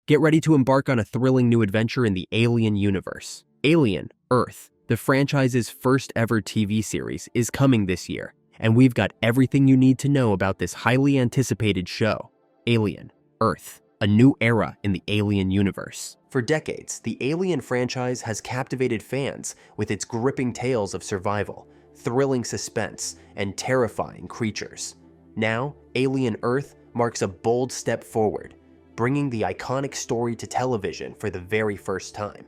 Get ready to embark on a thrilling new adventure in the Alien universe. Alien Earth, the franchise's first ever TV series, is coming this year, and we've got everything you need to know about this highly anticipated show. Alien Earth, a new era in the Alien universe. For decades, the Alien franchise has captivated fans with its gripping tales of survival, thrilling suspense, and terrifying creatures. Now, Alien Earth marks a bold step forward, bringing the iconic story to television for the very first time.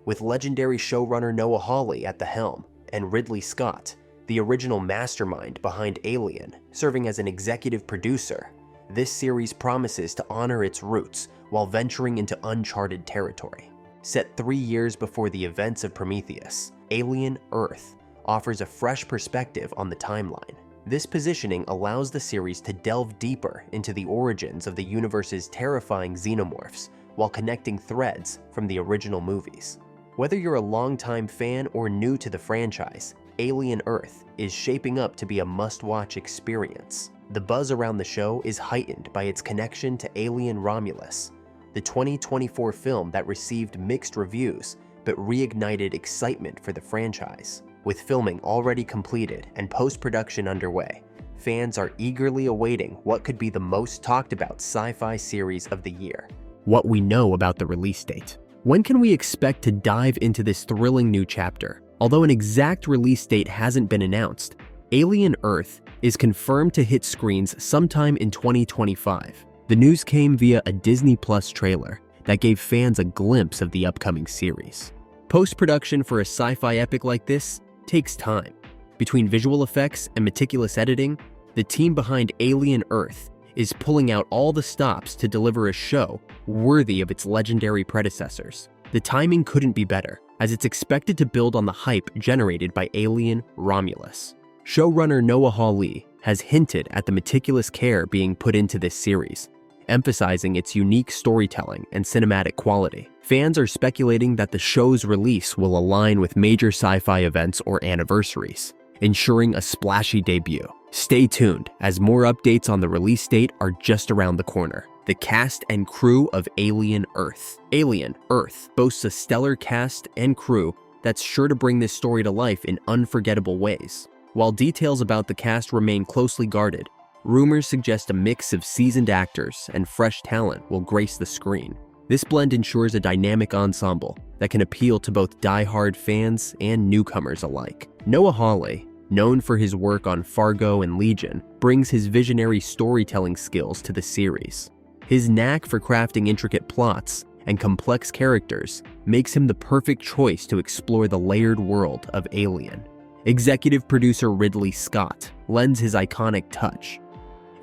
With legendary showrunner Noah Hawley at the helm and Ridley Scott, the original mastermind behind Alien, serving as an executive producer, this series promises to honor its roots while venturing into uncharted territory. Set 3 years before the events of Prometheus, Alien Earth offers a fresh perspective on the timeline. This positioning allows the series to delve deeper into the origins of the universe's terrifying xenomorphs while connecting threads from the original movies. Whether you're a longtime fan or new to the franchise, Alien Earth is shaping up to be a must-watch experience. The buzz around the show is heightened by its connection to Alien Romulus, the 2024 film that received mixed reviews but reignited excitement for the franchise. With filming already completed and post-production underway, fans are eagerly awaiting what could be the most talked about sci-fi series of the year. What we know about the release date. When can we expect to dive into this thrilling new chapter? Although an exact release date hasn't been announced, Alien Earth is confirmed to hit screens sometime in 2025. The news came via a Disney Plus trailer that gave fans a glimpse of the upcoming series. Post-production for a sci-fi epic like this takes time. Between visual effects and meticulous editing, the team behind Alien Earth is pulling out all the stops to deliver a show worthy of its legendary predecessors. The timing couldn't be better, as it's expected to build on the hype generated by Alien Romulus. Showrunner Noah Hawley has hinted at the meticulous care being put into this series, emphasizing its unique storytelling and cinematic quality. Fans are speculating that the show's release will align with major sci-fi events or anniversaries, ensuring a splashy debut. Stay tuned, as more updates on the release date are just around the corner. The cast and crew of Alien Earth. Alien Earth boasts a stellar cast and crew that's sure to bring this story to life in unforgettable ways. While details about the cast remain closely guarded, rumors suggest a mix of seasoned actors and fresh talent will grace the screen. This blend ensures a dynamic ensemble that can appeal to both die-hard fans and newcomers alike. Noah Hawley, known for his work on Fargo and Legion, brings his visionary storytelling skills to the series. His knack for crafting intricate plots and complex characters makes him the perfect choice to explore the layered world of Alien. Executive producer Ridley Scott lends his iconic touch,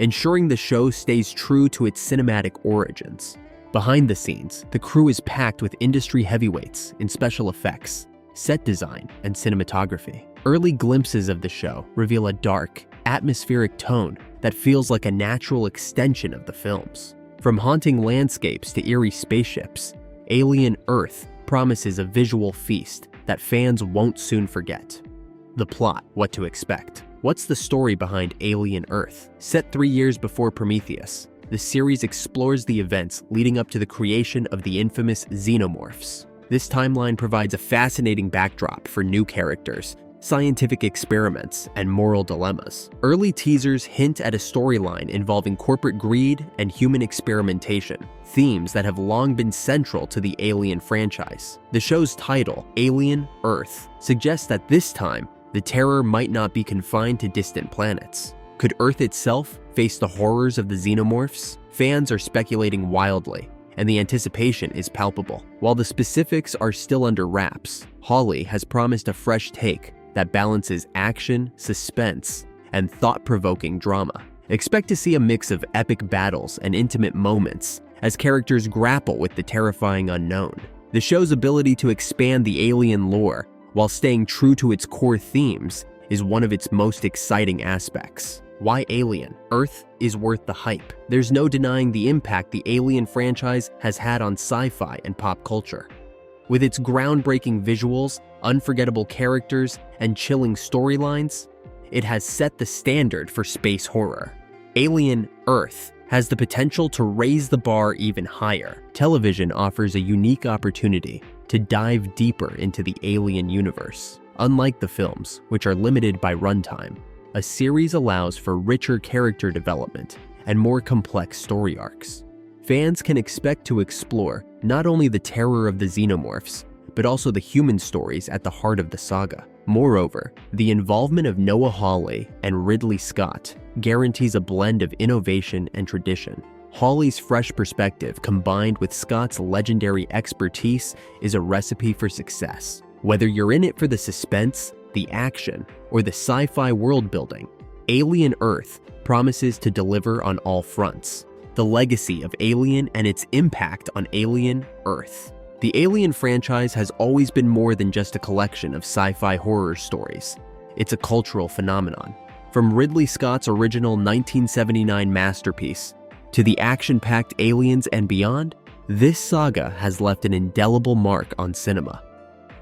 ensuring the show stays true to its cinematic origins. Behind the scenes, the crew is packed with industry heavyweights in special effects, set design, and cinematography. Early glimpses of the show reveal a dark, atmospheric tone that feels like a natural extension of the films. From haunting landscapes to eerie spaceships, Alien Earth promises a visual feast that fans won't soon forget. The plot, what to expect. What's the story behind Alien Earth? Set 3 years before Prometheus, the series explores the events leading up to the creation of the infamous xenomorphs. This timeline provides a fascinating backdrop for new characters, scientific experiments, and moral dilemmas. Early teasers hint at a storyline involving corporate greed and human experimentation, themes that have long been central to the Alien franchise. The show's title, Alien Earth, suggests that this time, the terror might not be confined to distant planets. Could Earth itself face the horrors of the xenomorphs? Fans are speculating wildly, and the anticipation is palpable. While the specifics are still under wraps, Hawley has promised a fresh take that balances action, suspense, and thought-provoking drama. Expect to see a mix of epic battles and intimate moments as characters grapple with the terrifying unknown. The show's ability to expand the Alien lore while staying true to its core themes is one of its most exciting aspects. Why Alien? Earth is worth the hype. There's no denying the impact the Alien franchise has had on sci-fi and pop culture. With its groundbreaking visuals, unforgettable characters, and chilling storylines, it has set the standard for space horror. Alien Earth has the potential to raise the bar even higher. Television offers a unique opportunity to dive deeper into the Alien universe. Unlike the films, which are limited by runtime, a series allows for richer character development and more complex story arcs. Fans can expect to explore not only the terror of the xenomorphs, but also the human stories at the heart of the saga. Moreover, the involvement of Noah Hawley and Ridley Scott guarantees a blend of innovation and tradition. Hawley's fresh perspective combined with Scott's legendary expertise is a recipe for success. Whether you're in it for the suspense, the action, or the sci-fi world building, Alien Earth promises to deliver on all fronts. The legacy of Alien and its impact on Alien Earth. The Alien franchise has always been more than just a collection of sci-fi horror stories. It's a cultural phenomenon. From Ridley Scott's original 1979 masterpiece to the action-packed Aliens and beyond, this saga has left an indelible mark on cinema.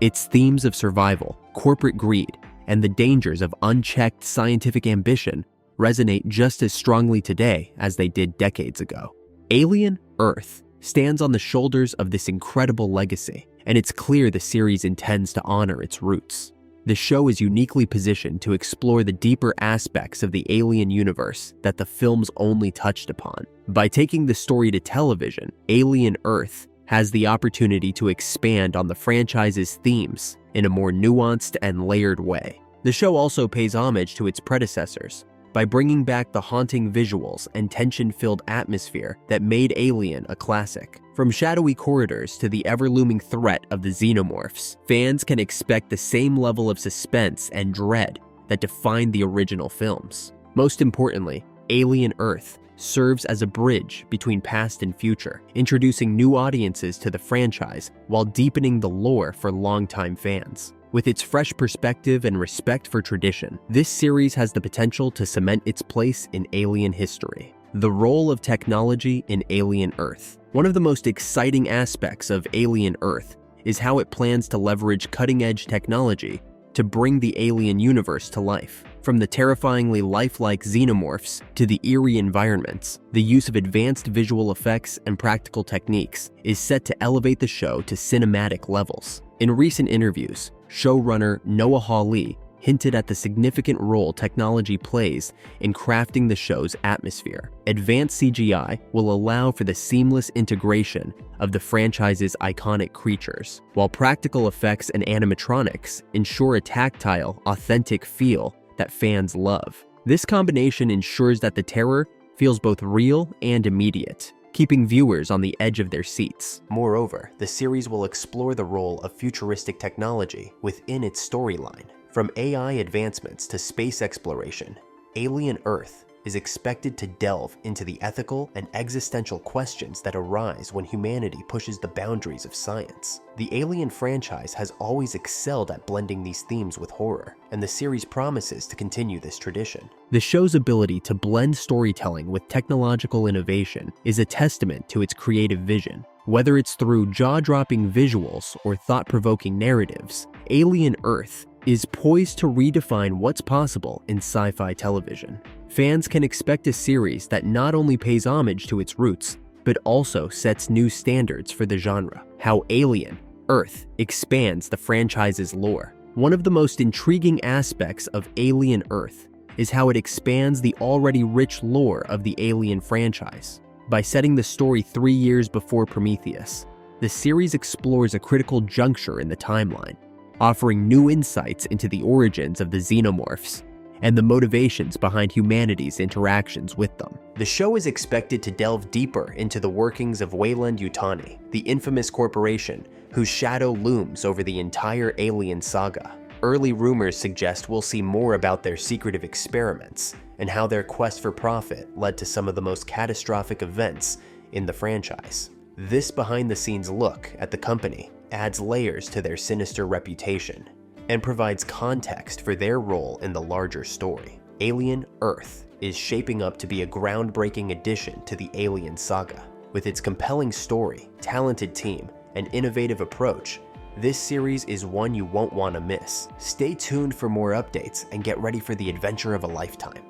Its themes of survival, corporate greed, and the dangers of unchecked scientific ambition resonate just as strongly today as they did decades ago. Alien Earth stands on the shoulders of this incredible legacy, and it's clear the series intends to honor its roots. The show is uniquely positioned to explore the deeper aspects of the Alien universe that the films only touched upon. By taking the story to television, Alien Earth has the opportunity to expand on the franchise's themes in a more nuanced and layered way. The show also pays homage to its predecessors by bringing back the haunting visuals and tension-filled atmosphere that made Alien a classic. From shadowy corridors to the ever-looming threat of the xenomorphs, fans can expect the same level of suspense and dread that defined the original films. Most importantly, Alien Earth serves as a bridge between past and future, introducing new audiences to the franchise while deepening the lore for longtime fans. With its fresh perspective and respect for tradition, this series has the potential to cement its place in Alien history. The role of technology in Alien Earth. One of the most exciting aspects of Alien Earth is how it plans to leverage cutting-edge technology to bring the Alien universe to life. From the terrifyingly lifelike xenomorphs to the eerie environments, the use of advanced visual effects and practical techniques is set to elevate the show to cinematic levels. In recent interviews, showrunner Noah Hawley hinted at the significant role technology plays in crafting the show's atmosphere. Advanced CGI will allow for the seamless integration of the franchise's iconic creatures, while practical effects and animatronics ensure a tactile, authentic feel that fans love. This combination ensures that the terror feels both real and immediate, keeping viewers on the edge of their seats. Moreover, the series will explore the role of futuristic technology within its storyline. From AI advancements to space exploration, Alien Earth is expected to delve into the ethical and existential questions that arise when humanity pushes the boundaries of science. The Alien franchise has always excelled at blending these themes with horror, and the series promises to continue this tradition. The show's ability to blend storytelling with technological innovation is a testament to its creative vision. Whether it's through jaw-dropping visuals or thought-provoking narratives, Alien Earth is poised to redefine what's possible in sci-fi television. Fans can expect a series that not only pays homage to its roots, but also sets new standards for the genre. How Alien Earth expands the franchise's lore. One of the most intriguing aspects of Alien Earth is how it expands the already rich lore of the Alien franchise. By setting the story 3 years before Prometheus, the series explores a critical juncture in the timeline, offering new insights into the origins of the xenomorphs and the motivations behind humanity's interactions with them. The show is expected to delve deeper into the workings of Weyland-Yutani, the infamous corporation whose shadow looms over the entire Alien saga. Early rumors suggest we'll see more about their secretive experiments and how their quest for profit led to some of the most catastrophic events in the franchise. This behind-the-scenes look at the company adds layers to their sinister reputation and provides context for their role in the larger story. Alien Earth is shaping up to be a groundbreaking addition to the Alien saga. With its compelling story, talented team, and innovative approach, this series is one you won't want to miss. Stay tuned for more updates and get ready for the adventure of a lifetime.